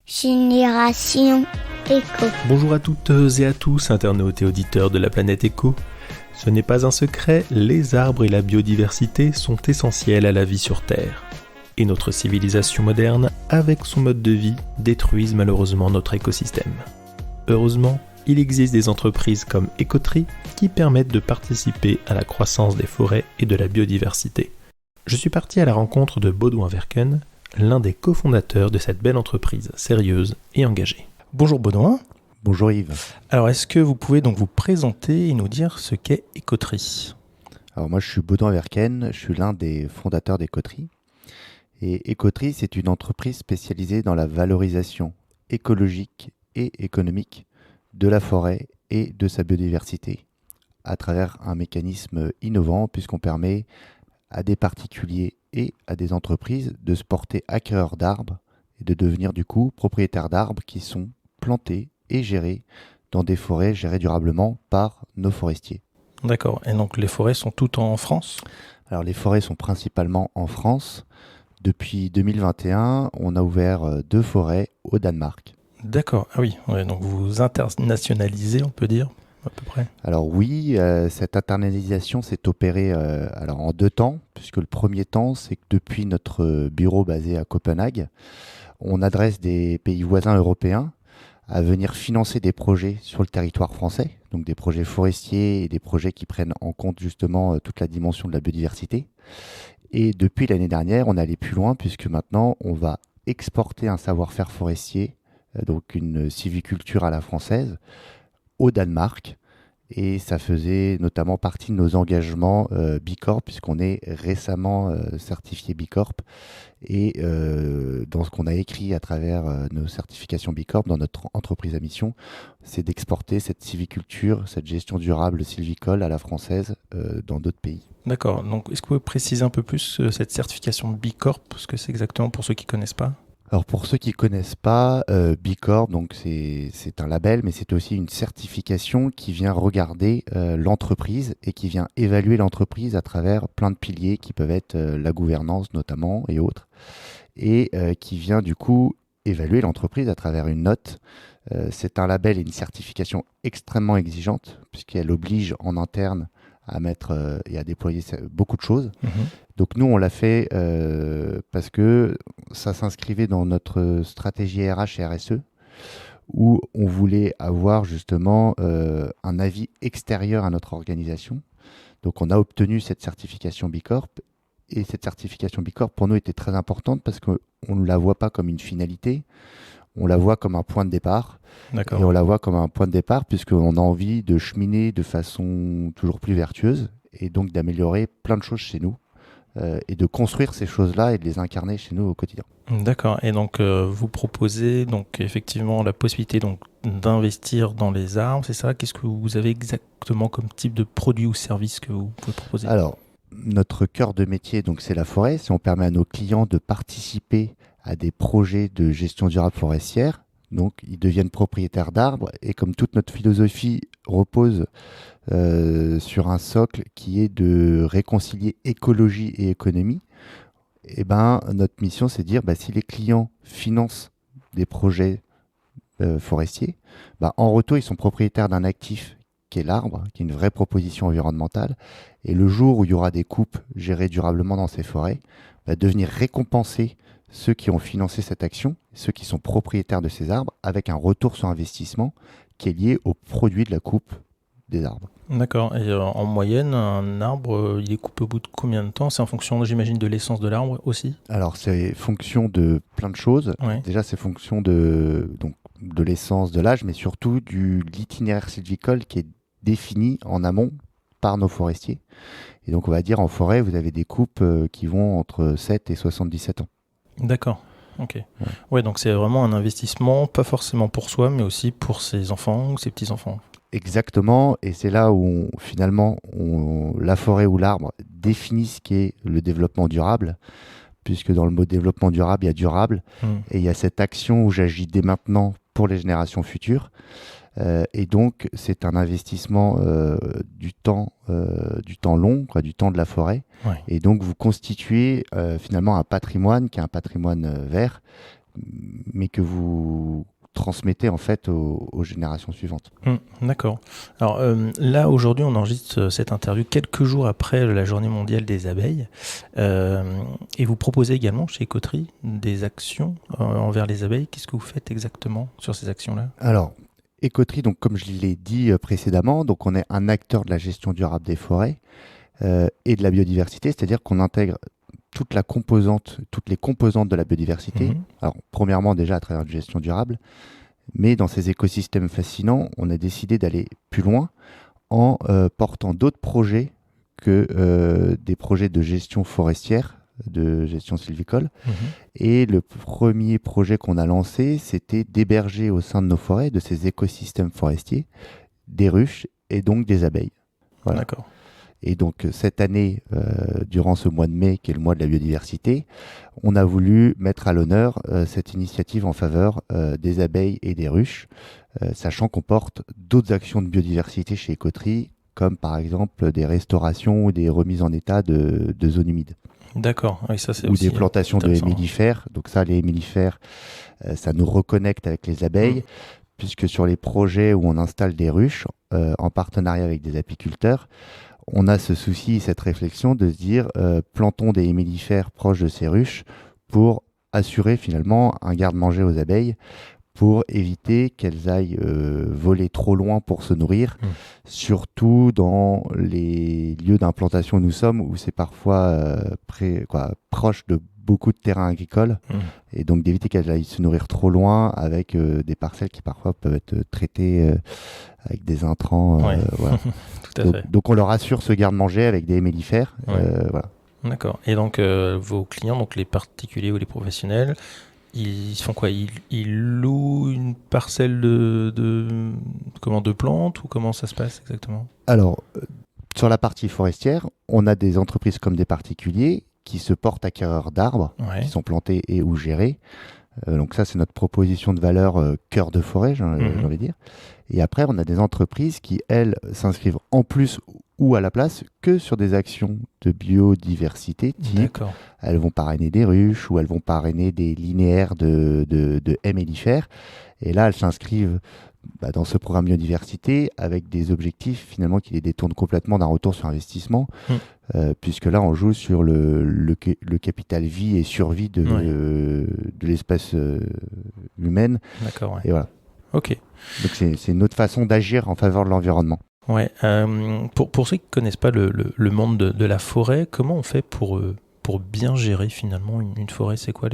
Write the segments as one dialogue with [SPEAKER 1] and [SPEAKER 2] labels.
[SPEAKER 1] Génération Éco.
[SPEAKER 2] Bonjour à toutes et à tous, internautes et auditeurs de la planète Éco. Ce n'est pas un secret, les arbres et la biodiversité sont essentiels à la vie sur Terre. Et notre civilisation moderne, avec son mode de vie, détruisent malheureusement notre écosystème. Heureusement, il existe des entreprises comme Écoterie qui permettent de participer à la croissance des forêts et de la biodiversité. Je suis parti à la rencontre de Baudouin Verken, l'un des cofondateurs de cette belle entreprise sérieuse et engagée. Bonjour Baudouin.
[SPEAKER 3] Bonjour Yves.
[SPEAKER 2] Alors est-ce que vous pouvez donc vous présenter et nous dire ce qu'est Écoterie ?
[SPEAKER 3] Alors moi je suis Baudouin Verken, je suis l'un des fondateurs d'Écoterie. Et Écoterie, c'est une entreprise spécialisée dans la valorisation écologique et économique de la forêt et de sa biodiversité à travers un mécanisme innovant puisqu'on permet à des particuliers et à des entreprises de se porter acquéreurs d'arbres et de devenir du coup propriétaires d'arbres qui sont plantés et gérés dans des forêts gérées durablement par nos forestiers.
[SPEAKER 2] D'accord, et donc les forêts sont toutes en France ?
[SPEAKER 3] Alors les forêts sont principalement en France. Depuis 2021, on a ouvert 2 forêts au Danemark.
[SPEAKER 2] D'accord, ah oui, ouais, donc vous internationalisez, on peut dire, à peu près.
[SPEAKER 3] Alors oui, cette internalisation s'est opérée alors en 2 temps, puisque le premier temps, c'est que depuis notre bureau basé à Copenhague, on adresse des pays voisins européens à venir financer des projets sur le territoire français, donc des projets forestiers et des projets qui prennent en compte justement toute la dimension de la biodiversité. Et depuis l'année dernière, on est allé plus loin puisque maintenant, on va exporter un savoir-faire forestier, donc une sylviculture à la française, au Danemark. Et ça faisait notamment partie de nos engagements Bicorp, puisqu'on est récemment certifié Bicorp. Et dans ce qu'on a écrit à travers nos certifications Bicorp, dans notre entreprise à mission, c'est d'exporter cette sylviculture, cette gestion durable sylvicole à la française dans d'autres pays.
[SPEAKER 2] D'accord, donc est-ce que vous pouvez préciser un peu plus cette certification Bicorp, ce que c'est exactement pour ceux qui ne connaissent pas ?
[SPEAKER 3] Alors pour ceux qui ne connaissent pas, Bicorp, donc c'est un label, mais c'est aussi une certification qui vient regarder l'entreprise et qui vient évaluer l'entreprise à travers plein de piliers qui peuvent être la gouvernance notamment et autres, et qui vient du coup évaluer l'entreprise à travers une note. C'est un label et une certification extrêmement exigeante puisqu'elle oblige en interne à mettre et à déployer beaucoup de choses. Donc nous, on l'a fait parce que ça s'inscrivait dans notre stratégie RH et RSE, où on voulait avoir justement un avis extérieur à notre organisation. Donc on a obtenu cette certification Bicorp, et cette certification Bicorp pour nous était très importante parce qu'on ne la voit pas comme une finalité, on la voit comme un point de départ.
[SPEAKER 2] D'accord.
[SPEAKER 3] Et on la voit comme un point de départ puisqu'on a envie de cheminer de façon toujours plus vertueuse et donc d'améliorer plein de choses chez nous et de construire ces choses-là et de les incarner chez nous au quotidien.
[SPEAKER 2] D'accord, et donc vous proposez donc effectivement la possibilité donc d'investir dans les arbres, c'est ça ? Qu'est-ce que vous avez exactement comme type de produit ou service que vous pouvez proposer ?
[SPEAKER 3] Alors, notre cœur de métier, donc, c'est la forêt. Si on permet à nos clients de participer à des projets de gestion durable forestière, donc ils deviennent propriétaires d'arbres, et comme toute notre philosophie repose sur un socle qui est de réconcilier écologie et économie, et ben, notre mission c'est de dire si les clients financent des projets forestiers, en retour ils sont propriétaires d'un actif qui est l'arbre, qui est une vraie proposition environnementale, et le jour où il y aura des coupes gérées durablement dans ces forêts, de venir récompenser ceux qui ont financé cette action, ceux qui sont propriétaires de ces arbres, avec un retour sur investissement qui est lié au produit de la coupe des arbres.
[SPEAKER 2] D'accord, et en moyenne, un arbre, il est coupé au bout de combien de temps ? C'est en fonction, j'imagine, de l'essence de l'arbre aussi ?
[SPEAKER 3] Alors, c'est fonction de plein de choses.
[SPEAKER 2] Ouais.
[SPEAKER 3] Déjà, c'est fonction de l'essence, de l'âge, mais surtout de l'itinéraire sylvicole qui est défini en amont par nos forestiers. Et donc, on va dire, en forêt, vous avez des coupes qui vont entre 7 et 77 ans.
[SPEAKER 2] D'accord, ok. Ouais, donc c'est vraiment un investissement, pas forcément pour soi, mais aussi pour ses enfants ou ses petits-enfants.
[SPEAKER 3] Exactement, et c'est là où finalement la forêt ou l'arbre définit ce qu'est le développement durable, puisque dans le mot développement durable, il y a durable, et il y a cette action où j'agis dès maintenant pour les générations futures. Et donc, c'est un investissement du temps long, du temps de la forêt.
[SPEAKER 2] Ouais.
[SPEAKER 3] Et donc, vous constituez finalement un patrimoine qui est un patrimoine vert, mais que vous transmettez en fait aux générations suivantes.
[SPEAKER 2] D'accord. Alors là, aujourd'hui, on enregistre cette interview quelques jours après la Journée mondiale des abeilles. Et vous proposez également chez Écoterie des actions envers les abeilles. Qu'est-ce que vous faites exactement sur ces actions-là ?
[SPEAKER 3] Alors, Écoterie, donc comme je l'ai dit précédemment, donc on est un acteur de la gestion durable des forêts et de la biodiversité, c'est-à-dire qu'on intègre toutes les composantes de la biodiversité. Alors, premièrement, déjà à travers une gestion durable, mais dans ces écosystèmes fascinants, on a décidé d'aller plus loin en portant d'autres projets que des projets de gestion forestière, de gestion sylvicole. Et le premier projet qu'on a lancé, c'était d'héberger au sein de nos forêts, de ces écosystèmes forestiers, des ruches et donc des abeilles. Voilà.
[SPEAKER 2] D'accord.
[SPEAKER 3] Et donc cette année, durant ce mois de mai, qui est le mois de la biodiversité, on a voulu mettre à l'honneur cette initiative en faveur des abeilles et des ruches, sachant qu'on porte d'autres actions de biodiversité chez Écoterie, comme par exemple des restaurations ou des remises en état de zones humides.
[SPEAKER 2] D'accord, oui, ça c'est
[SPEAKER 3] ou
[SPEAKER 2] aussi
[SPEAKER 3] des plantations de hémilifères. Donc ça, les hémilifères, ça nous reconnecte avec les abeilles, puisque sur les projets où on installe des ruches, en partenariat avec des apiculteurs, on a ce souci, cette réflexion de se dire plantons des hémilifères proches de ces ruches pour assurer finalement un garde-manger aux abeilles, pour éviter qu'elles aillent voler trop loin pour se nourrir, surtout dans les lieux d'implantation où nous sommes, où c'est parfois proche de beaucoup de terrains agricoles, et donc d'éviter qu'elles aillent se nourrir trop loin avec des parcelles qui parfois peuvent être traitées avec des intrants. Voilà.
[SPEAKER 2] Tout à fait.
[SPEAKER 3] Donc on leur assure ce garde-manger avec des hémilifères. Voilà.
[SPEAKER 2] D'accord. Et donc vos clients, donc les particuliers ou les professionnels, ils font quoi ? Ils louent une parcelle de plantes, ou comment ça se passe exactement ?
[SPEAKER 3] Alors, sur la partie forestière, on a des entreprises comme des particuliers qui se portent acquéreurs d'arbres qui sont plantés et ou gérés. Donc ça, c'est notre proposition de valeur cœur de forêt, j'ai envie de dire. Et après, on a des entreprises qui, elles, s'inscrivent en plus ou à la place que sur des actions de biodiversité.
[SPEAKER 2] D'accord.
[SPEAKER 3] Elles vont parrainer des ruches ou elles vont parrainer des linéaires de hémilifères. Et là, elles s'inscrivent dans ce programme biodiversité avec des objectifs finalement qui les détournent complètement d'un retour sur investissement, puisque là, on joue sur le capital vie et survie de l'espèce humaine.
[SPEAKER 2] D'accord, ouais.
[SPEAKER 3] Et voilà.
[SPEAKER 2] Ok.
[SPEAKER 3] Donc c'est une autre façon d'agir en faveur de l'environnement.
[SPEAKER 2] Ouais. Pour ceux qui ne connaissent pas le monde de la forêt, comment on fait pour bien gérer finalement une forêt ? C'est quoi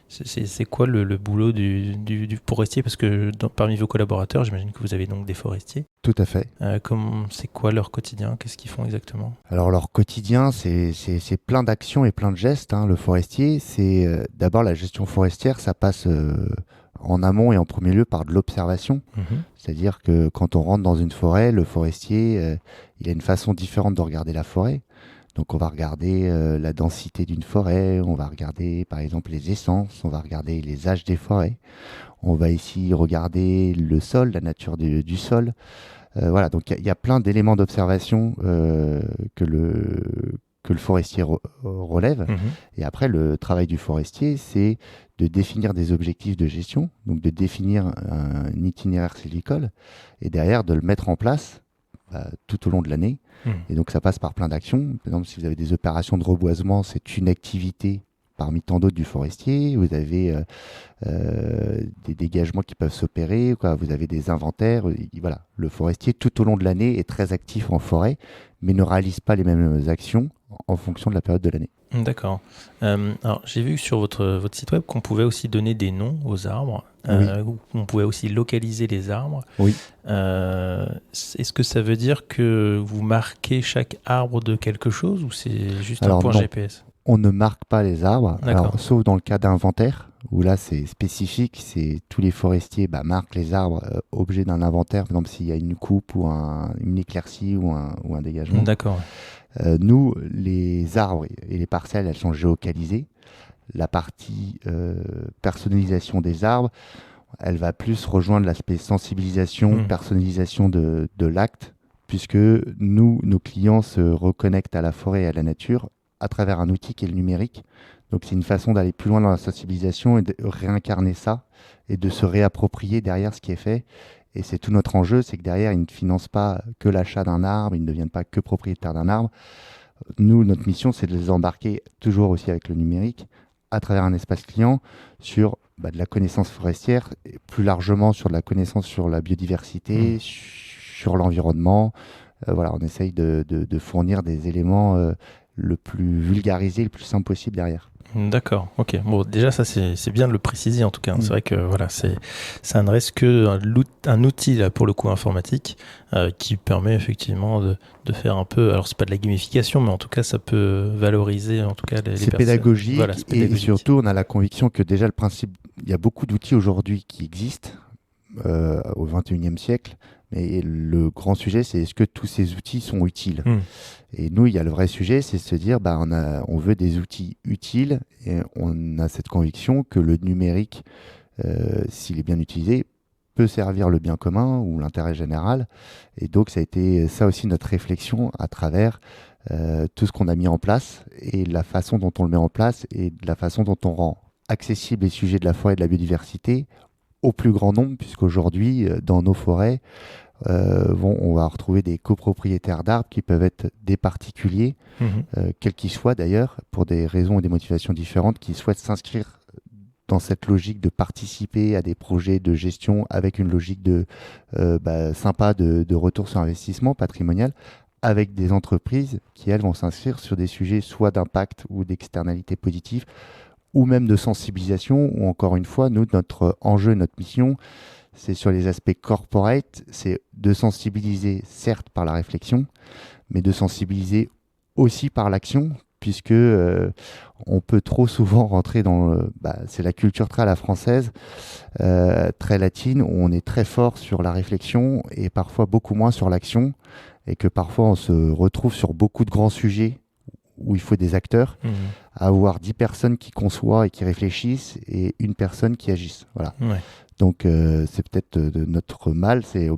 [SPEAKER 2] c'est quoi le boulot du forestier ? Parce que parmi vos collaborateurs, j'imagine que vous avez donc des forestiers.
[SPEAKER 3] Tout à fait.
[SPEAKER 2] C'est quoi leur quotidien ? Qu'est-ce qu'ils font exactement ?
[SPEAKER 3] Alors leur quotidien, c'est plein d'actions et plein de gestes. Le forestier, c'est d'abord la gestion forestière, ça passe en amont et en premier lieu par de l'observation. C'est-à-dire que quand on rentre dans une forêt, le forestier, il a une façon différente de regarder la forêt. Donc on va regarder la densité d'une forêt, on va regarder par exemple les essences, on va regarder les âges des forêts, on va ici regarder le sol, la nature du sol. Voilà, donc il y a plein d'éléments d'observation que le forestier relève. Et après, le travail du forestier, c'est de définir des objectifs de gestion, donc de définir un itinéraire sylvicole, et derrière de le mettre en place tout au long de l'année. Et donc ça passe par plein d'actions. Par exemple, si vous avez des opérations de reboisement, c'est une activité parmi tant d'autres du forestier. Vous avez des dégagements qui peuvent s'opérer, vous avez des inventaires. Voilà. Le forestier, tout au long de l'année, est très actif en forêt, mais ne réalise pas les mêmes actions en fonction de la période de l'année.
[SPEAKER 2] D'accord. Alors, j'ai vu sur votre site web qu'on pouvait aussi donner des noms aux arbres. On pouvait aussi localiser les arbres.
[SPEAKER 3] Oui.
[SPEAKER 2] Est-ce que ça veut dire que vous marquez chaque arbre de quelque chose, ou c'est juste un point GPS ?
[SPEAKER 3] On ne marque pas les arbres, sauf dans le cas d'inventaire, où là c'est spécifique, c'est tous les forestiers marquent les arbres objets d'un inventaire, par exemple s'il y a une coupe ou une éclaircie ou un dégagement.
[SPEAKER 2] D'accord.
[SPEAKER 3] Nous, les arbres et les parcelles, elles sont géocalisées. La partie personnalisation des arbres, elle va plus rejoindre l'aspect sensibilisation, personnalisation de l'acte, puisque nos clients se reconnectent à la forêt et à la nature à travers un outil qui est le numérique. Donc c'est une façon d'aller plus loin dans la sensibilisation et de réincarner ça et de se réapproprier derrière ce qui est fait. Et c'est tout notre enjeu, c'est que derrière, ils ne financent pas que l'achat d'un arbre, ils ne deviennent pas que propriétaires d'un arbre. Nous, notre mission, c'est de les embarquer toujours aussi avec le numérique à travers un espace client sur de la connaissance forestière et plus largement sur de la connaissance sur la biodiversité, sur l'environnement. Voilà, on essaye de fournir des éléments le plus vulgarisés, le plus simple possible derrière.
[SPEAKER 2] D'accord, ok. Bon, déjà, ça, c'est bien de le préciser en tout cas. C'est vrai que voilà, ça ne reste qu'un outil, là, pour le coup, informatique qui permet effectivement de faire un peu. Alors, c'est pas de la gamification, mais en tout cas, ça peut valoriser en tout cas les
[SPEAKER 3] c'est
[SPEAKER 2] personnes.
[SPEAKER 3] pédagogique,
[SPEAKER 2] Voilà, c'est pédagogique.
[SPEAKER 3] Et surtout, on a la conviction que déjà, le principe, il y a beaucoup d'outils aujourd'hui qui existent au XXIe siècle. Mais le grand sujet, c'est est-ce que tous ces outils sont utiles Et nous, il y a le vrai sujet, c'est de se dire, on veut des outils utiles et on a cette conviction que le numérique, s'il est bien utilisé, peut servir le bien commun ou l'intérêt général. Et donc, ça a été ça aussi notre réflexion à travers tout ce qu'on a mis en place et la façon dont on le met en place et de la façon dont on rend accessibles les sujets de la forêt et de la biodiversité au plus grand nombre, puisqu'aujourd'hui, dans nos forêts, on va retrouver des copropriétaires d'arbres qui peuvent être des particuliers, quels qu'ils soient d'ailleurs, pour des raisons et des motivations différentes, qui souhaitent s'inscrire dans cette logique de participer à des projets de gestion avec une logique sympa de retour sur investissement patrimonial, avec des entreprises qui, elles, vont s'inscrire sur des sujets soit d'impact ou d'externalité positive, ou même de sensibilisation, ou encore une fois, nous, notre enjeu, notre mission, c'est sur les aspects corporate, c'est de sensibiliser, certes, par la réflexion, mais de sensibiliser aussi par l'action, puisque on peut trop souvent rentrer dans... c'est la culture très à la française, très latine, où on est très fort sur la réflexion et parfois beaucoup moins sur l'action, et que parfois on se retrouve sur beaucoup de grands sujets où il faut des acteurs, à avoir 10 personnes qui conçoivent et qui réfléchissent et une personne qui agisse. Voilà.
[SPEAKER 2] Ouais.
[SPEAKER 3] Donc c'est peut-être notre mal, c'est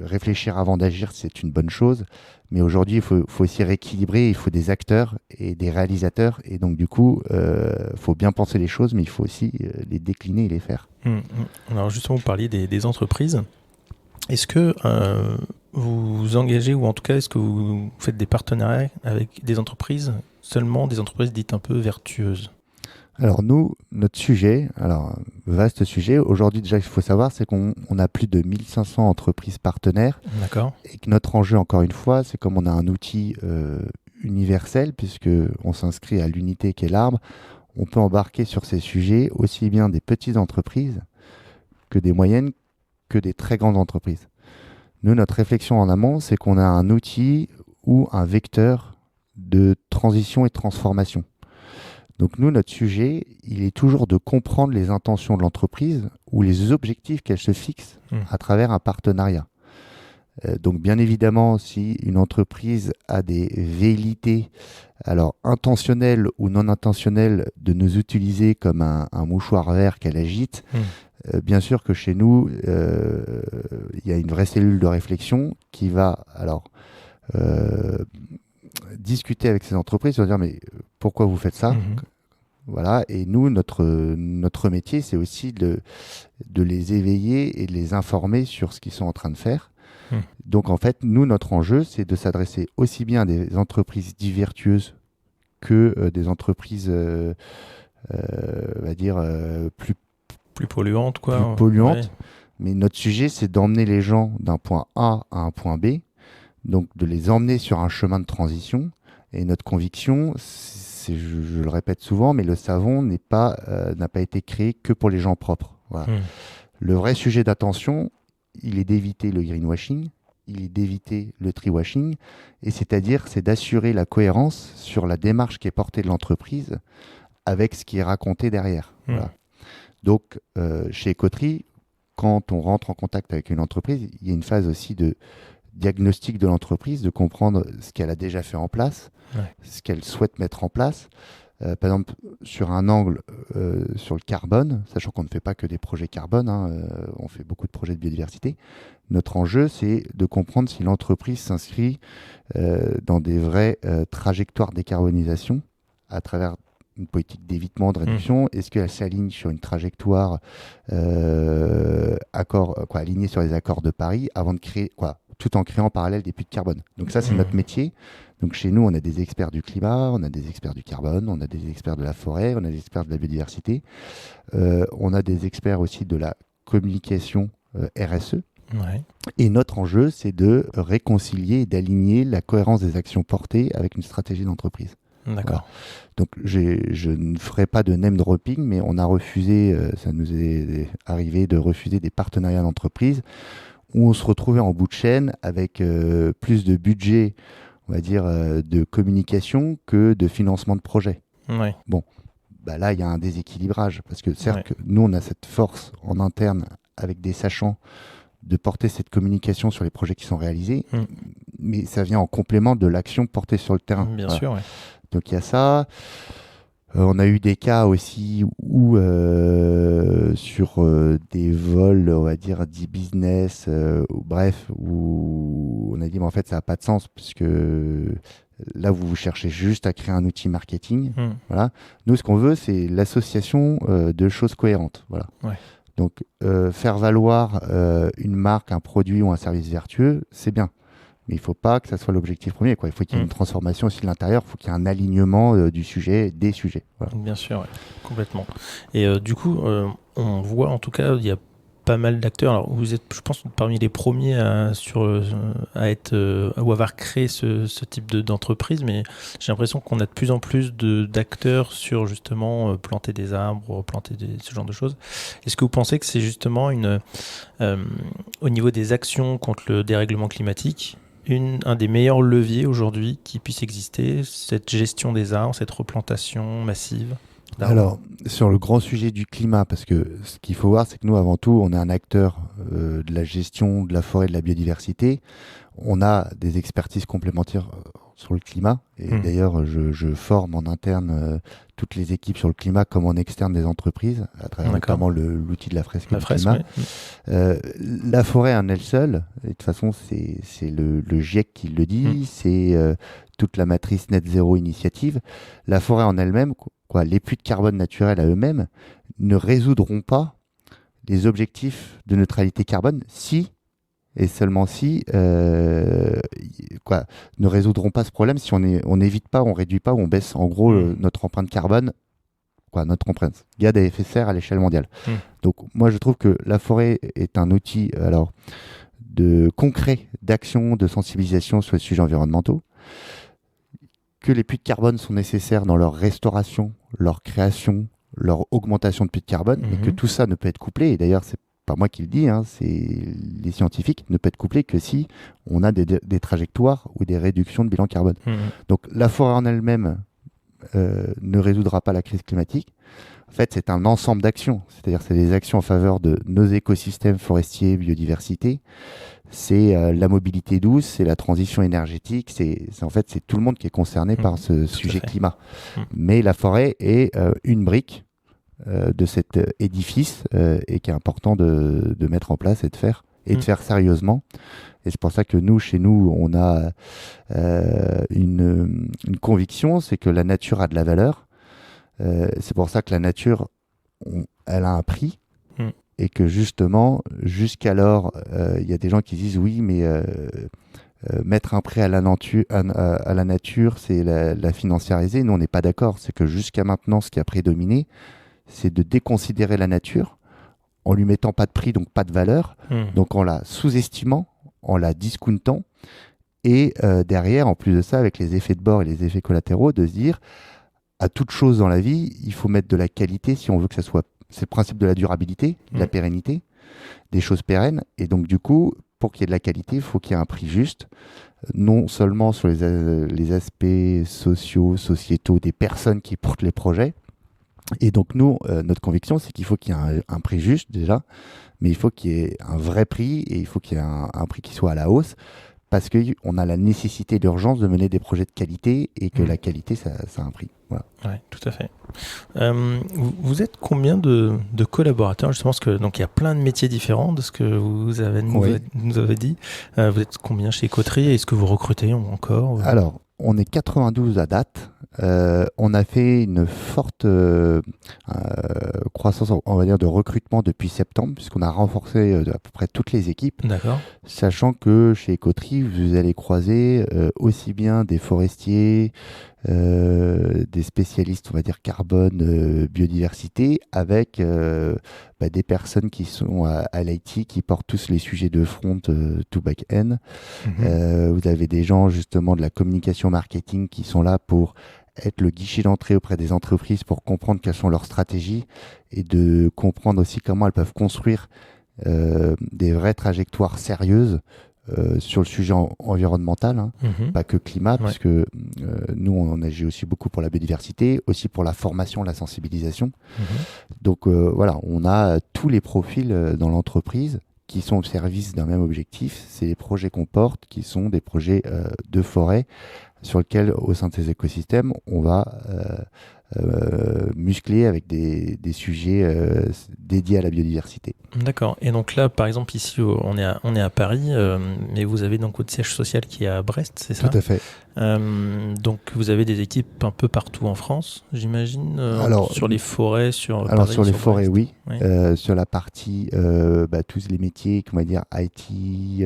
[SPEAKER 3] réfléchir avant d'agir, c'est une bonne chose, mais aujourd'hui il faut aussi rééquilibrer, il faut des acteurs et des réalisateurs, et donc du coup il faut bien penser les choses, mais il faut aussi les décliner et les faire.
[SPEAKER 2] Alors justement, vous parliez des entreprises. Est-ce que vous vous engagez, ou en tout cas est-ce que vous faites des partenariats avec des entreprises, seulement des entreprises dites un peu vertueuses ?
[SPEAKER 3] Alors nous, notre sujet, vaste sujet, aujourd'hui déjà ce qu'il faut savoir, c'est qu'on a plus de 1500 entreprises partenaires.
[SPEAKER 2] D'accord.
[SPEAKER 3] Et que notre enjeu, encore une fois, c'est comme on a un outil universel, puisqu'on s'inscrit à l'unité qu'est l'arbre, on peut embarquer sur ces sujets aussi bien des petites entreprises que des moyennes, que des très grandes entreprises. Nous, notre réflexion en amont, c'est qu'on a un outil ou un vecteur de transition et de transformation. Donc nous, notre sujet, il est toujours de comprendre les intentions de l'entreprise ou les objectifs qu'elle se fixe à travers un partenariat. Donc bien évidemment, si une entreprise a des velléités, alors intentionnelles ou non intentionnelles, de nous utiliser comme un mouchoir vert qu'elle agite, bien sûr que chez nous, il y a une vraie cellule de réflexion qui va discuter avec ces entreprises, sur dire mais pourquoi vous faites ça ? Voilà, et nous, notre métier, c'est aussi de les éveiller et de les informer sur ce qu'ils sont en train de faire. Donc en fait, nous, notre enjeu, c'est de s'adresser aussi bien à des entreprises dites vertueuses que des entreprises, on va dire,
[SPEAKER 2] plus polluantes, quoi.
[SPEAKER 3] Plus polluantes.
[SPEAKER 2] Ouais.
[SPEAKER 3] Mais notre sujet, c'est d'emmener les gens d'un point A à un point B, donc de les emmener sur un chemin de transition. Et notre conviction, je le répète souvent, mais le savon n'a pas été créé que pour les gens propres. Voilà. Le vrai sujet d'attention, il est d'éviter le greenwashing, il est d'éviter le treewashing, et c'est d'assurer la cohérence sur la démarche qui est portée de l'entreprise avec ce qui est raconté derrière. Voilà. Donc, chez Écoterie, quand on rentre en contact avec une entreprise, il y a une phase aussi de diagnostic de l'entreprise, de comprendre ce qu'elle a déjà fait en place, ce qu'elle souhaite mettre en place. Par exemple, sur un angle sur le carbone, sachant qu'on ne fait pas que des projets carbone, on fait beaucoup de projets de biodiversité. Notre enjeu, c'est de comprendre si l'entreprise s'inscrit dans des vraies trajectoires de décarbonisation à travers une politique d'évitement, de réduction? Est-ce qu'elle s'aligne sur une trajectoire alignée sur les accords de Paris avant de créer, tout en créant en parallèle des puits de carbone? Donc ça, c'est notre métier. Donc chez nous, on a des experts du climat, on a des experts du carbone, on a des experts de la forêt, on a des experts de la biodiversité. On a des experts aussi de la communication RSE.
[SPEAKER 2] Ouais.
[SPEAKER 3] Et notre enjeu, c'est de réconcilier et d'aligner la cohérence des actions portées avec une stratégie d'entreprise.
[SPEAKER 2] D'accord.
[SPEAKER 3] Voilà. Donc je ne ferai pas de name dropping, mais on a refusé, ça nous est arrivé de refuser des partenariats d'entreprise où on se retrouvait en bout de chaîne avec plus de budget, on va dire, de communication que de financement de projet.
[SPEAKER 2] Ouais.
[SPEAKER 3] Bon, là, il y a un déséquilibrage parce que certes, nous, on a cette force en interne avec des sachants de porter cette communication sur les projets qui sont réalisés, mais ça vient en complément de l'action portée sur le terrain.
[SPEAKER 2] Bien sûr, ouais.
[SPEAKER 3] Donc il y a ça. On a eu des cas aussi où sur des vols, on va dire, d'e-business, où on a dit, mais en fait, ça n'a pas de sens, puisque là, vous cherchez juste à créer un outil marketing. Voilà. Nous, ce qu'on veut, c'est l'association de choses cohérentes. Voilà.
[SPEAKER 2] Ouais.
[SPEAKER 3] Donc, faire valoir une marque, un produit ou un service vertueux, c'est bien. Mais il ne faut pas que ça soit l'objectif premier, quoi. Il faut qu'il y ait une transformation aussi de l'intérieur, il faut qu'il y ait un alignement du sujet, des sujets. Voilà.
[SPEAKER 2] Bien sûr, ouais, complètement. Et du coup, on voit en tout cas, il y a pas mal d'acteurs. Alors, vous êtes, je pense, parmi les premiers à avoir créé ce type d'entreprise, mais j'ai l'impression qu'on a de plus en plus d'acteurs sur justement planter des arbres, ce genre de choses. Est-ce que vous pensez que c'est justement au niveau des actions contre le dérèglement climatique, un des meilleurs leviers aujourd'hui qui puisse exister, cette gestion des arbres, cette replantation massive d'arbres?
[SPEAKER 3] Alors, sur le grand sujet du climat, parce que ce qu'il faut voir, c'est que nous, avant tout, on est un acteur de la gestion de la forêt et de la biodiversité. On a des expertises complémentaires sur le climat. Et d'ailleurs, je forme en interne toutes les équipes sur le climat comme en externe des entreprises, à travers notamment l'outil de la fresque du climat. Oui. La forêt en elle seule, et de toute façon, c'est le GIEC qui le dit, c'est toute la matrice Net Zéro Initiative. La forêt en elle-même, les puits de carbone naturels à eux-mêmes, ne résoudront pas les objectifs de neutralité carbone si, et seulement si, ne résoudront pas ce problème si on n'évite pas, on réduit pas, ou on baisse en gros notre empreinte carbone, notre empreinte gaz à effet de serre à l'échelle mondiale. Donc moi je trouve que la forêt est un outil concret d'action, de sensibilisation sur les sujets environnementaux, que les puits de carbone sont nécessaires dans leur restauration, leur création, leur augmentation de puits de carbone, mais que tout ça ne peut être couplé, et d'ailleurs c'est pas moi qui le dis, c'est les scientifiques, ne peut être couplé que si on a des trajectoires ou des réductions de bilan carbone. Donc la forêt en elle-même ne résoudra pas la crise climatique. En fait, c'est un ensemble d'actions, c'est-à-dire c'est des actions en faveur de nos écosystèmes forestiers, biodiversité, c'est la mobilité douce, c'est la transition énergétique, c'est tout le monde qui est concerné par ce sujet climat. Mais la forêt est une brique de cet édifice et qui est important de mettre en place et de faire sérieusement. Et c'est pour ça que chez nous, on a une conviction, c'est que la nature a de la valeur. C'est pour ça que la nature, elle a un prix. Et que justement, jusqu'alors, il y a des gens qui disent oui, mais mettre un prix à la nature, c'est la financiariser. Nous, on n'est pas d'accord. C'est que jusqu'à maintenant, ce qui a prédominé, c'est de déconsidérer la nature en lui mettant pas de prix, donc pas de valeur, donc en la sous-estimant, en la discountant, et derrière, en plus de ça, avec les effets de bord et les effets collatéraux, de se dire, à toute chose dans la vie, il faut mettre de la qualité si on veut que ça soit... C'est le principe de la durabilité, de la pérennité, des choses pérennes, et donc du coup, pour qu'il y ait de la qualité, il faut qu'il y ait un prix juste, non seulement sur les aspects sociaux, sociétaux des personnes qui portent les projets. Et donc nous, notre conviction, c'est qu'il faut qu'il y ait un prix juste déjà, mais il faut qu'il y ait un vrai prix et il faut qu'il y ait un prix qui soit à la hausse, parce qu'on a la nécessité et l'urgence de mener des projets de qualité et que la qualité, ça a un prix. Voilà.
[SPEAKER 2] Oui, tout à fait. Vous êtes combien de collaborateurs, justement, parce que donc il y a plein de métiers différents de ce que vous avez nous avez dit. Vous êtes combien chez Coterie? Est-ce que vous recrutez encore?
[SPEAKER 3] Alors, on est 92 à date. On a fait une forte croissance, on va dire, de recrutement depuis septembre, puisqu'on a renforcé à peu près toutes les équipes,
[SPEAKER 2] D'accord.
[SPEAKER 3] sachant que chez Ecotree, vous allez croiser aussi bien des forestiers, des spécialistes, on va dire, carbone, biodiversité, avec des personnes qui sont à l'IT, qui portent tous les sujets de front to back-end. Vous avez des gens justement de la communication marketing qui sont là pour être le guichet d'entrée auprès des entreprises pour comprendre quelles sont leurs stratégies et de comprendre aussi comment elles peuvent construire des vraies trajectoires sérieuses sur le sujet environnemental, hein, pas que climat, puisque nous, on agit aussi beaucoup pour la biodiversité, aussi pour la formation, la sensibilisation. Donc voilà, on a tous les profils dans l'entreprise qui sont au service d'un même objectif. C'est les projets qu'on porte, qui sont des projets de forêt, sur lesquels, au sein de ces écosystèmes, on va muscler avec des sujets dédiés à la biodiversité.
[SPEAKER 2] D'accord. Et donc là, par exemple, ici, on est à Paris, mais vous avez donc votre siège social qui est à Brest, c'est ça ?
[SPEAKER 3] Tout à fait.
[SPEAKER 2] Donc vous avez des équipes un peu partout en France, j'imagine, sur les forêts, sur
[SPEAKER 3] Paris, sur les forêts,
[SPEAKER 2] Brest.
[SPEAKER 3] Oui. Sur la partie, tous les métiers, comment dire, IT,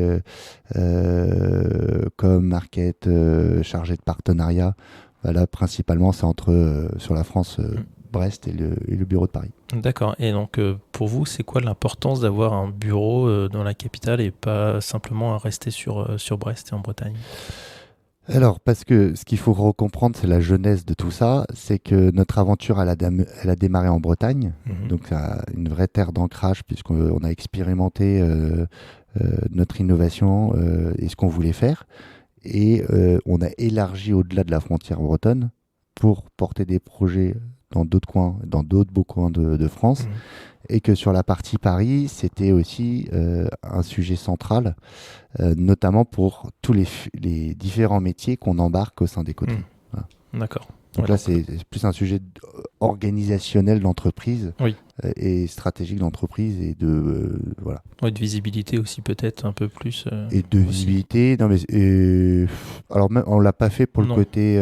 [SPEAKER 3] com, market, chargé de partenariat. Là, principalement, c'est sur la France, Brest et le bureau de Paris.
[SPEAKER 2] D'accord. Et donc, pour vous, c'est quoi l'importance d'avoir un bureau dans la capitale et pas simplement à rester sur Brest et en Bretagne ?
[SPEAKER 3] Alors, parce que ce qu'il faut recomprendre, c'est la jeunesse de tout ça. C'est que notre aventure, elle a démarré en Bretagne. Donc, c'est une vraie terre d'ancrage, puisqu'on a expérimenté notre innovation et ce qu'on voulait faire. Et on a élargi au-delà de la frontière bretonne pour porter des projets dans d'autres coins, dans d'autres beaux coins de France. Et que sur la partie Paris, c'était aussi un sujet central, notamment pour tous les différents métiers qu'on embarque au sein d'Ecotree. Voilà.
[SPEAKER 2] D'accord.
[SPEAKER 3] Donc là, c'est plus un sujet organisationnel d'entreprise et stratégique d'entreprise et de voilà.
[SPEAKER 2] Ouais, de visibilité aussi peut-être un peu plus.
[SPEAKER 3] Et de visibilité. Non mais alors même on l'a pas fait pour le côté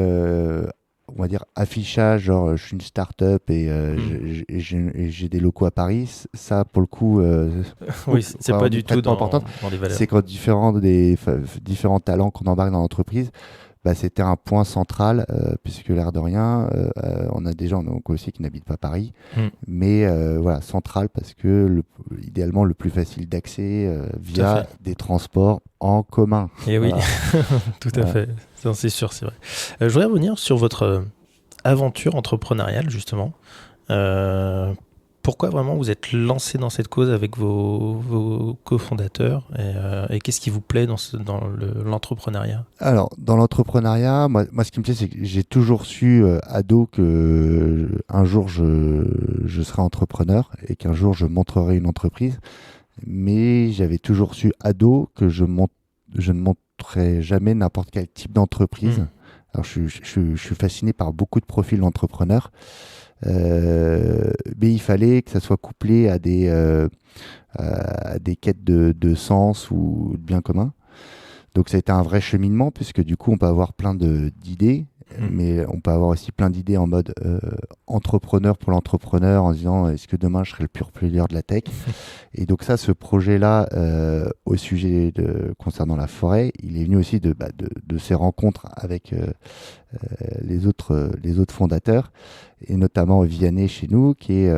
[SPEAKER 3] on va dire affichage, genre je suis une start-up et j'ai des locaux à Paris. Ça pour le coup,
[SPEAKER 2] oui, c'est pas du tout dans les valeurs.
[SPEAKER 3] C'est quand différents talents qu'on embarque dans l'entreprise. C'était un point central, puisque l'air de rien, on a des gens donc, aussi qui n'habitent pas Paris, mais voilà, central parce que idéalement le plus facile d'accès via des transports en commun.
[SPEAKER 2] Et voilà. Oui, tout à fait, ça, c'est sûr, c'est vrai. Je voudrais revenir sur votre aventure entrepreneuriale, justement. Pourquoi vraiment vous êtes lancé dans cette cause avec vos cofondateurs et qu'est-ce qui vous plaît dans l'entrepreneuriat ?
[SPEAKER 3] Alors, dans l'entrepreneuriat, moi, ce qui me plaît, c'est que j'ai toujours su, ado, que un jour, je serai entrepreneur et qu'un jour, je monterai une entreprise. Mais j'avais toujours su, ado, que je ne monterai jamais n'importe quel type d'entreprise. Alors, je suis fasciné par beaucoup de profils d'entrepreneurs. Mais il fallait que ça soit couplé à des quêtes de sens ou de bien commun. Donc ça a été un vrai cheminement, puisque du coup on peut avoir plein d'idées, mais on peut avoir aussi plein d'idées en mode entrepreneur pour l'entrepreneur, en disant est-ce que demain je serai le pure player de la tech. Et donc ça, ce projet-là au sujet concernant la forêt, il est venu aussi de ces rencontres avec les autres fondateurs, et notamment Vianney chez nous, qui est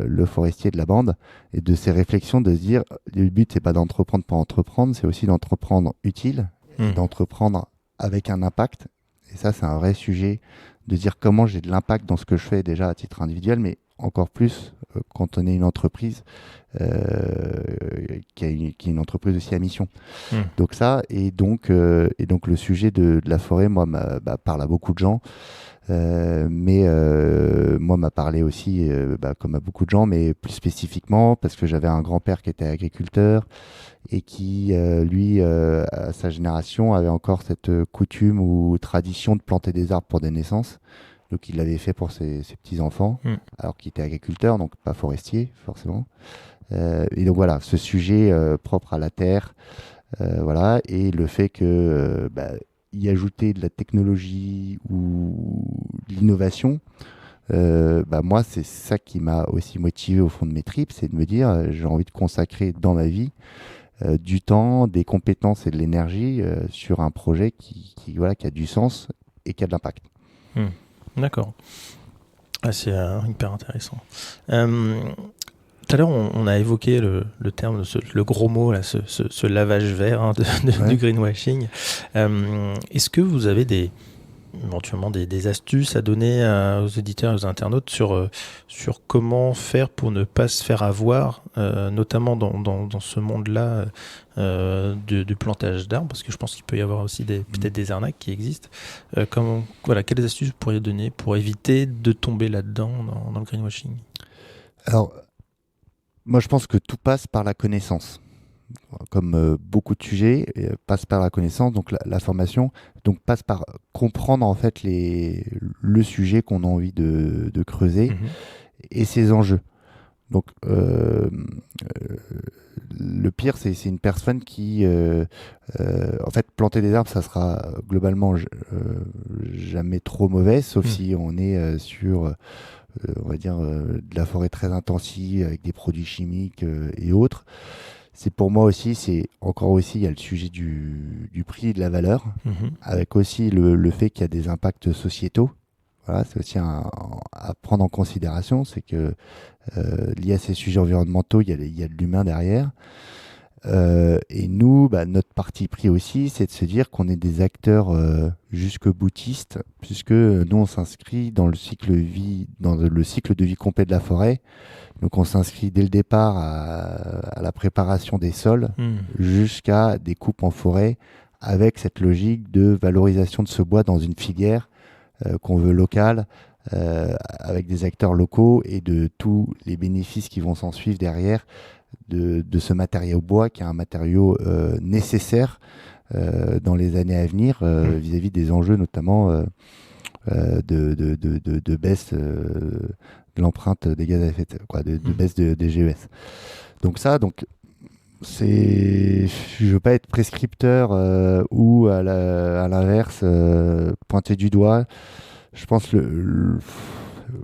[SPEAKER 3] le forestier de la bande, et de ces réflexions de se dire, le but c'est pas d'entreprendre pour entreprendre, c'est aussi d'entreprendre utile, d'entreprendre avec un impact. Et ça, c'est un vrai sujet, de dire comment j'ai de l'impact dans ce que je fais déjà à titre individuel, mais encore plus quand on est une entreprise qui est une entreprise aussi à mission. Donc ça, et donc le sujet de la forêt, moi, parle à beaucoup de gens. Mais moi m'a parlé aussi comme à beaucoup de gens, mais plus spécifiquement parce que j'avais un grand-père qui était agriculteur et qui lui à sa génération avait encore cette coutume ou tradition de planter des arbres pour des naissances. Donc il l'avait fait pour ses petits-enfants, alors qu'il était agriculteur, donc pas forestier forcément. Et donc voilà, ce sujet propre à la terre, voilà, et le fait que y ajouter de la technologie ou de l'innovation, moi, c'est ça qui m'a aussi motivé au fond de mes tripes, c'est de me dire, j'ai envie de consacrer dans ma vie du temps, des compétences et de l'énergie sur un projet qui a du sens et qui a de l'impact.
[SPEAKER 2] D'accord. Ah, c'est hyper intéressant. Tout à l'heure, on a évoqué le terme, le gros mot, là, ce lavage vert du greenwashing. Est-ce que vous avez éventuellement des astuces à donner aux éditeurs et aux internautes sur comment faire pour ne pas se faire avoir, notamment dans ce monde-là du plantage d'arbres, parce que je pense qu'il peut y avoir aussi peut-être des arnaques qui existent. Quelles astuces vous pourriez donner pour éviter de tomber là-dedans dans le greenwashing ?
[SPEAKER 3] Alors, moi, je pense que tout passe par la connaissance. Comme beaucoup de sujets, passe par la connaissance, donc la formation, donc passe par comprendre en fait le sujet qu'on a envie de creuser et ses enjeux. Donc, le pire, c'est une personne qui, en fait, planter des arbres, ça sera globalement jamais trop mauvais, sauf si on est sur on va dire, de la forêt très intensive avec des produits chimiques et autres. C'est pour moi aussi, il y a le sujet du prix et de la valeur, avec aussi le fait qu'il y a des impacts sociétaux. Voilà, c'est aussi à prendre en considération, c'est que lié à ces sujets environnementaux, il y a de l'humain derrière. Et nous, notre parti pris aussi, c'est de se dire qu'on est des acteurs jusque-boutistes, puisque nous, on s'inscrit dans le cycle de vie complet de la forêt. Donc, on s'inscrit dès le départ à la préparation des sols jusqu'à des coupes en forêt, avec cette logique de valorisation de ce bois dans une filière qu'on veut locale, avec des acteurs locaux et de tous les bénéfices qui vont s'en suivre derrière de ce matériau bois qui est un matériau nécessaire dans les années à venir vis-à-vis des enjeux notamment de baisse de l'empreinte des gaz à effet de serre, de baisse des GES. Donc je veux pas être prescripteur ou à l'inverse pointer du doigt. Je pense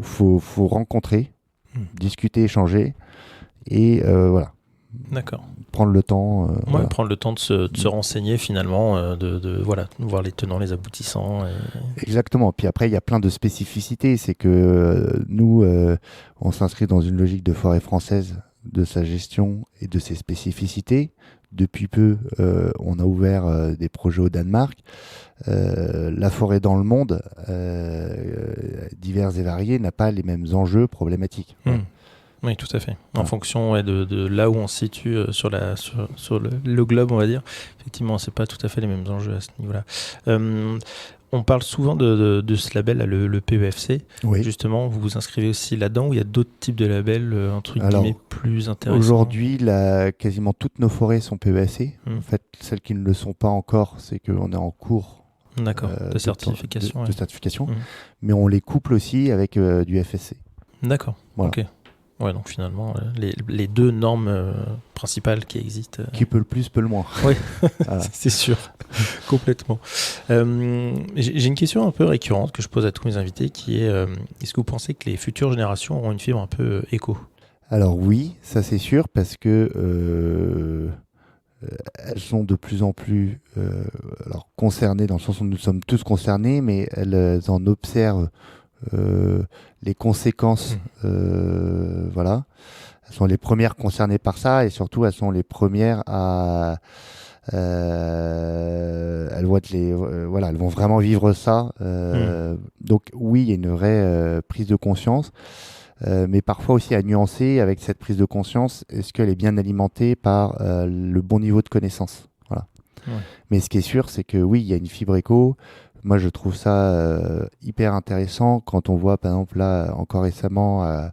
[SPEAKER 3] faut rencontrer, discuter, échanger. Et voilà.
[SPEAKER 2] D'accord.
[SPEAKER 3] Prendre le temps.
[SPEAKER 2] Prendre le temps de se renseigner finalement, de voir les tenants, les aboutissants.
[SPEAKER 3] Exactement. Puis après, il y a plein de spécificités. C'est que nous, on s'inscrit dans une logique de forêt française, de sa gestion et de ses spécificités. Depuis peu, on a ouvert des projets au Danemark. La forêt dans le monde, divers et variés, n'a pas les mêmes enjeux problématiques.
[SPEAKER 2] Oui, tout à fait. En fonction de là où on se situe sur le globe, on va dire, effectivement, c'est pas tout à fait les mêmes enjeux à ce niveau-là. On parle souvent de ce label, le PEFC. Oui. Justement, vous vous inscrivez aussi là-dedans, ou il y a d'autres types de labels, entre guillemets, plus intéressants?
[SPEAKER 3] Aujourd'hui, quasiment toutes nos forêts sont PEFC. En fait, celles qui ne le sont pas encore, c'est qu'on est en cours
[SPEAKER 2] de certification.
[SPEAKER 3] De certification. Mais on les couple aussi avec du FSC.
[SPEAKER 2] D'accord, voilà. Ok. Ouais, donc finalement, les deux normes principales qui existent.
[SPEAKER 3] Qui peut le plus, peut le moins.
[SPEAKER 2] Oui, voilà. C'est sûr, complètement. J'ai une question un peu récurrente que je pose à tous mes invités qui est est-ce que vous pensez que les futures générations auront une fibre un peu éco ?
[SPEAKER 3] Alors oui, ça c'est sûr, parce que elles sont de plus en plus concernées, dans le sens où nous sommes tous concernés, mais elles en observent les conséquences, voilà. Elles sont les premières concernées par ça, et surtout elles sont les premières à elles vont vraiment vivre ça. Donc oui, il y a une vraie prise de conscience, mais parfois aussi à nuancer avec cette prise de conscience. Est-ce qu'elle est bien alimentée par le bon niveau de connaissance, voilà. Mais ce qui est sûr, c'est que oui, il y a une fibre éco. Moi, je trouve ça hyper intéressant quand on voit, par exemple, là, encore récemment, à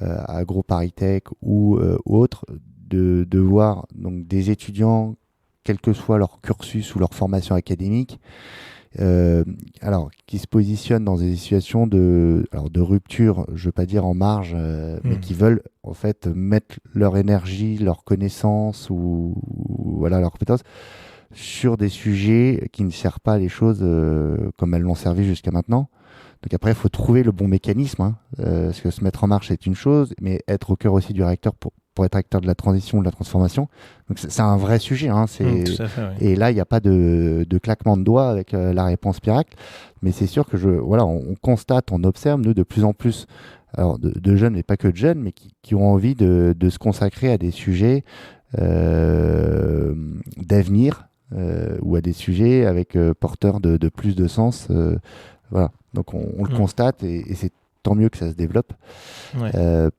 [SPEAKER 3] AgroParisTech ou autre, de voir donc, des étudiants, quel que soit leur cursus ou leur formation académique, qui se positionnent dans des situations de rupture, je ne veux pas dire en marge, mais qui veulent en fait mettre leur énergie, leur connaissance ou leurs compétences sur des sujets qui ne servent pas les choses comme elles l'ont servi jusqu'à maintenant. Donc après, il faut trouver le bon mécanisme, hein, parce que se mettre en marche, c'est une chose, mais être au cœur aussi du réacteur pour être acteur de la transition, de la transformation. Donc c'est un vrai sujet. Hein,
[SPEAKER 2] Tout à fait, oui.
[SPEAKER 3] Et là, il n'y a pas de claquement de doigts avec la réponse miracle. Mais c'est sûr que on constate, on observe, nous, de plus en plus, alors de jeunes, mais pas que de jeunes, mais qui ont envie de se consacrer à des sujets d'avenir ou à des sujets avec porteurs de plus de sens. Voilà. Donc on le constate et c'est tant mieux que ça se développe,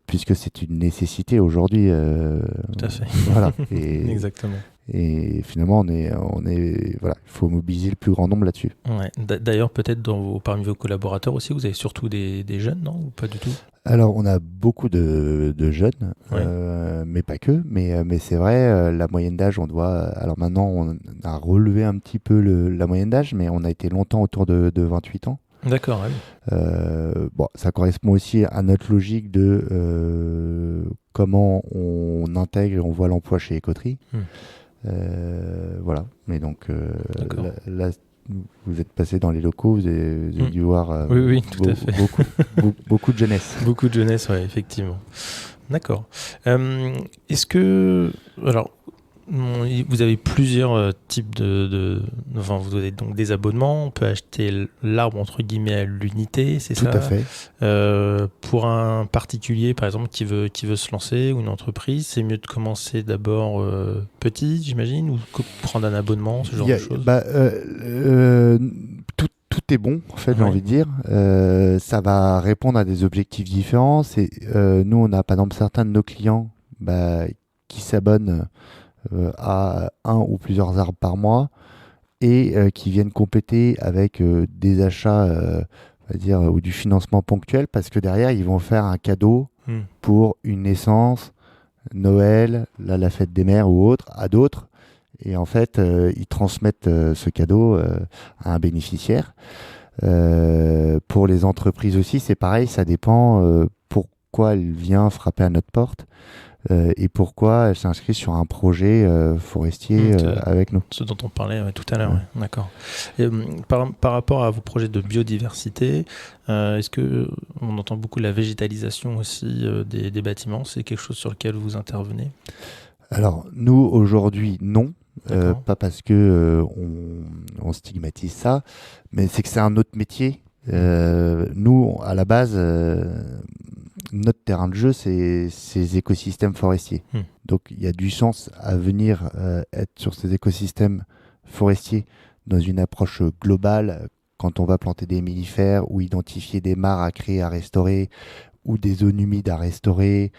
[SPEAKER 3] puisque c'est une nécessité aujourd'hui.
[SPEAKER 2] Tout à fait.
[SPEAKER 3] Voilà.
[SPEAKER 2] Exactement.
[SPEAKER 3] Et finalement, on est, voilà, il faut mobiliser le plus grand nombre là-dessus.
[SPEAKER 2] Ouais. D'ailleurs, peut-être parmi vos collaborateurs aussi, vous avez surtout des jeunes, non, ou pas du tout?
[SPEAKER 3] Alors, on a beaucoup de jeunes, mais pas que. Mais c'est vrai, la moyenne d'âge, alors maintenant, on a relevé un petit peu la moyenne d'âge, mais on a été longtemps autour de 28 ans.
[SPEAKER 2] D'accord. Ouais.
[SPEAKER 3] Bon, ça correspond aussi à notre logique de comment on intègre et on voit l'emploi chez Écoterie. Voilà. Mais donc là, vous êtes passé dans les locaux, vous avez dû voir
[SPEAKER 2] oui, tout à fait.
[SPEAKER 3] beaucoup de jeunesse.
[SPEAKER 2] Beaucoup de jeunesse, oui, effectivement. D'accord. Est-ce que... Alors, vous avez plusieurs types enfin, vous avez donc des abonnements. On peut acheter l'arbre, entre guillemets, à l'unité, c'est ça?
[SPEAKER 3] Tout à fait.
[SPEAKER 2] Pour un particulier, par exemple, qui veut se lancer, ou une entreprise, c'est mieux de commencer d'abord petit, j'imagine, ou prendre un abonnement, ce genre de choses?
[SPEAKER 3] Tout est bon, en fait, j'ai envie de dire. Ça va répondre à des objectifs différents. Nous, on a, par exemple, certains de nos clients qui s'abonnent à un ou plusieurs arbres par mois et qui viennent compléter avec des achats, on va dire, ou du financement ponctuel, parce que derrière, ils vont faire un cadeau pour une naissance, Noël, la fête des mères ou autre, à d'autres. Et en fait, ils transmettent ce cadeau à un bénéficiaire. Pour les entreprises aussi, c'est pareil, ça dépend pourquoi elle vient frapper à notre porte. Et pourquoi elle s'inscrit sur un projet forestier avec nous.
[SPEAKER 2] Ce dont on parlait tout à l'heure, d'accord. Et, par rapport à vos projets de biodiversité, est-ce que on entend beaucoup la végétalisation aussi des bâtiments? C'est quelque chose sur lequel vous intervenez?
[SPEAKER 3] Alors, nous, aujourd'hui, non. Pas parce que on stigmatise ça, mais c'est que c'est un autre métier. Nous, à la base, notre terrain de jeu, c'est ces écosystèmes forestiers. Donc, il y a du sens à venir être sur ces écosystèmes forestiers dans une approche globale quand on va planter des mellifères ou identifier des mares à créer, à restaurer, ou des zones humides à restaurer,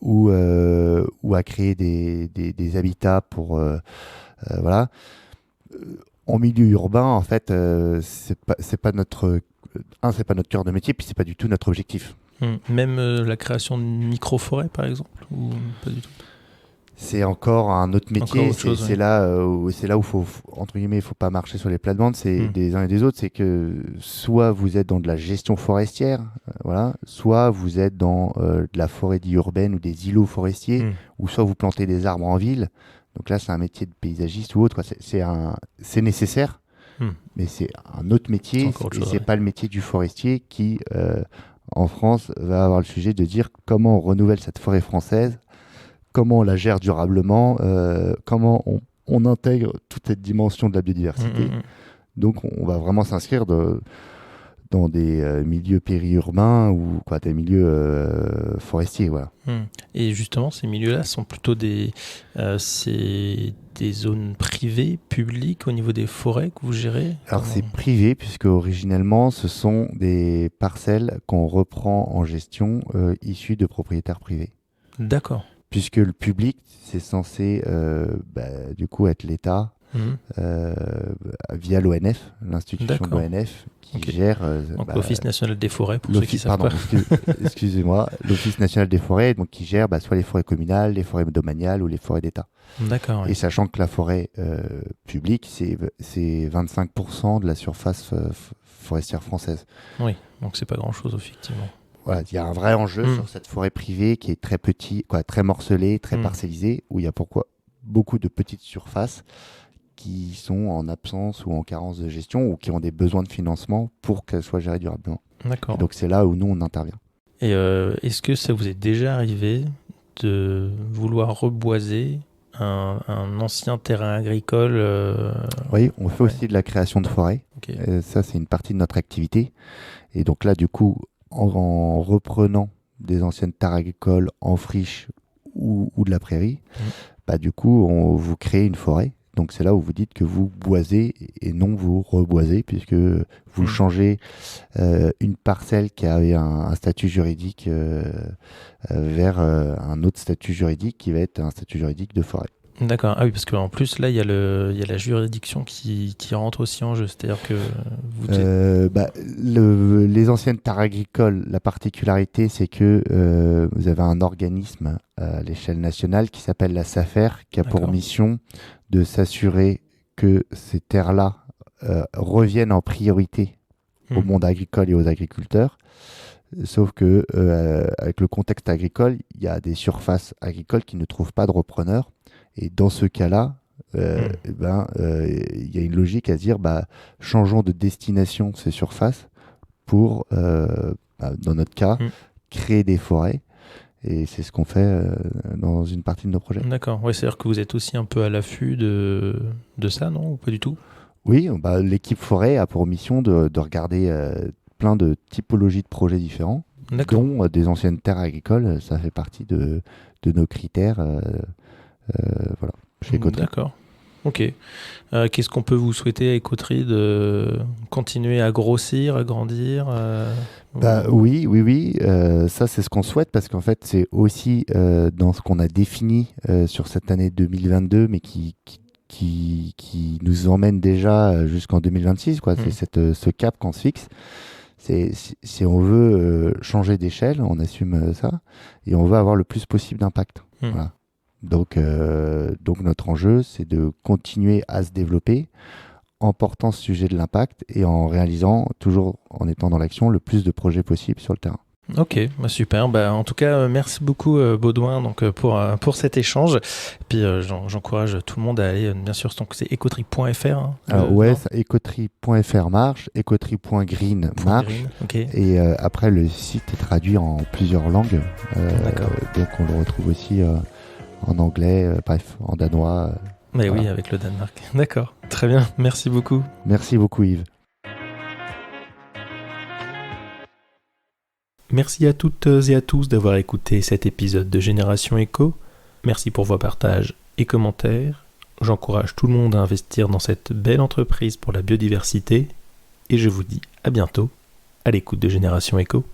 [SPEAKER 3] ou à créer des habitats pour... voilà. En milieu urbain, en fait, c'est pas notre cœur de métier, puis c'est pas du tout notre objectif.
[SPEAKER 2] Même la création de micro-forêts, par exemple, ou pas du tout?
[SPEAKER 3] C'est encore un autre métier. C'est là où faut, entre guillemets, il faut pas marcher sur les plates-bandes. C'est des uns et des autres. C'est que soit vous êtes dans de la gestion forestière, voilà, soit vous êtes dans de la forêt urbaine ou des îlots forestiers, ou soit vous plantez des arbres en ville. Donc là, c'est un métier de paysagiste ou autre, quoi. C'est nécessaire, mais c'est un autre métier. C'est pas le métier du forestier qui, en France, va avoir le sujet de dire comment on renouvelle cette forêt française, comment on la gère durablement, comment on intègre toute cette dimension de la biodiversité. Donc, on va vraiment s'inscrire dans des milieux périurbains ou des milieux forestiers. Voilà.
[SPEAKER 2] Et justement, ces milieux-là sont plutôt des zones privées, publiques au niveau des forêts que vous gérez?
[SPEAKER 3] Alors, c'est privé, puisque originellement, ce sont des parcelles qu'on reprend en gestion issues de propriétaires privés.
[SPEAKER 2] D'accord.
[SPEAKER 3] Puisque le public, c'est censé du coup être l'État via l'ONF, l'institution de l'ONF qui gère...
[SPEAKER 2] donc l'Office national des forêts, pour ceux qui savent pas.
[SPEAKER 3] Excusez-moi, l'Office national des forêts, donc qui gère soit les forêts communales, les forêts domaniales ou les forêts d'État.
[SPEAKER 2] D'accord.
[SPEAKER 3] Et sachant que la forêt publique, c'est 25% de la surface forestière française.
[SPEAKER 2] Oui, donc c'est pas grand-chose, effectivement.
[SPEAKER 3] Voilà, il y a un vrai enjeu sur cette forêt privée qui est très petite, très morcelée, très parcellisée, où il y a beaucoup de petites surfaces qui sont en absence ou en carence de gestion ou qui ont des besoins de financement pour qu'elles soient gérées durablement.
[SPEAKER 2] D'accord.
[SPEAKER 3] Et donc c'est là où nous on intervient.
[SPEAKER 2] Et est-ce que ça vous est déjà arrivé de vouloir reboiser un ancien terrain agricole
[SPEAKER 3] Oui, on fait aussi de la création de forêts.
[SPEAKER 2] Okay.
[SPEAKER 3] Ça, c'est une partie de notre activité. Et donc là, du coup, en reprenant des anciennes terres agricoles en friche ou de la prairie, du coup, vous créez une forêt. Donc c'est là où vous dites que vous boisez et non vous reboisez, puisque vous changez une parcelle qui avait un statut juridique vers un autre statut juridique qui va être un statut juridique de forêt.
[SPEAKER 2] D'accord. Ah oui, parce qu'en plus, là, il y a la juridiction qui rentre aussi en jeu. C'est-à-dire que
[SPEAKER 3] les anciennes terres agricoles, la particularité, c'est que vous avez un organisme à l'échelle nationale qui s'appelle la SAFER, qui a pour mission de s'assurer que ces terres-là reviennent en priorité au monde agricole et aux agriculteurs. Sauf que avec le contexte agricole, il y a des surfaces agricoles qui ne trouvent pas de repreneurs. Et dans ce cas-là, il y a une logique à se dire changeons de destination ces surfaces pour, dans notre cas, créer des forêts. Et c'est ce qu'on fait dans une partie de nos projets.
[SPEAKER 2] D'accord. Ouais, c'est-à-dire que vous êtes aussi un peu à l'affût de ça, non? Ou pas du tout?
[SPEAKER 3] Oui, l'équipe forêt a pour mission de regarder plein de typologies de projets différents, dont des anciennes terres agricoles. Ça fait partie de nos critères chez Écoterie.
[SPEAKER 2] D'accord. Ok. Qu'est-ce qu'on peut vous souhaiter à Écoterie, de continuer à grossir, à grandir
[SPEAKER 3] Oui. Ça, c'est ce qu'on souhaite, parce qu'en fait, c'est aussi dans ce qu'on a défini sur cette année 2022, mais qui nous emmène déjà jusqu'en 2026. C'est ce cap qu'on se fixe. Si on veut changer d'échelle, on assume ça, et on veut avoir le plus possible d'impact. Voilà. Donc notre enjeu, c'est de continuer à se développer en portant ce sujet de l'impact et en réalisant, toujours en étant dans l'action, le plus de projets possible sur le terrain.
[SPEAKER 2] Ok, super. En tout cas, merci beaucoup Baudouin pour cet échange. Et puis j'encourage tout le monde à aller, bien sûr, c'est écoterie.fr.
[SPEAKER 3] Écoterie.fr marche, écoterie.green marche. Green,
[SPEAKER 2] okay.
[SPEAKER 3] Et après, le site est traduit en plusieurs langues. Donc on le retrouve aussi en anglais, en danois.
[SPEAKER 2] Mais voilà. Oui, avec le Danemark. D'accord, très bien. Merci beaucoup.
[SPEAKER 3] Merci beaucoup Yves.
[SPEAKER 2] Merci à toutes et à tous d'avoir écouté cet épisode de Génération Éco. Merci pour vos partages et commentaires. J'encourage tout le monde à investir dans cette belle entreprise pour la biodiversité. Et je vous dis à bientôt à l'écoute de Génération Éco.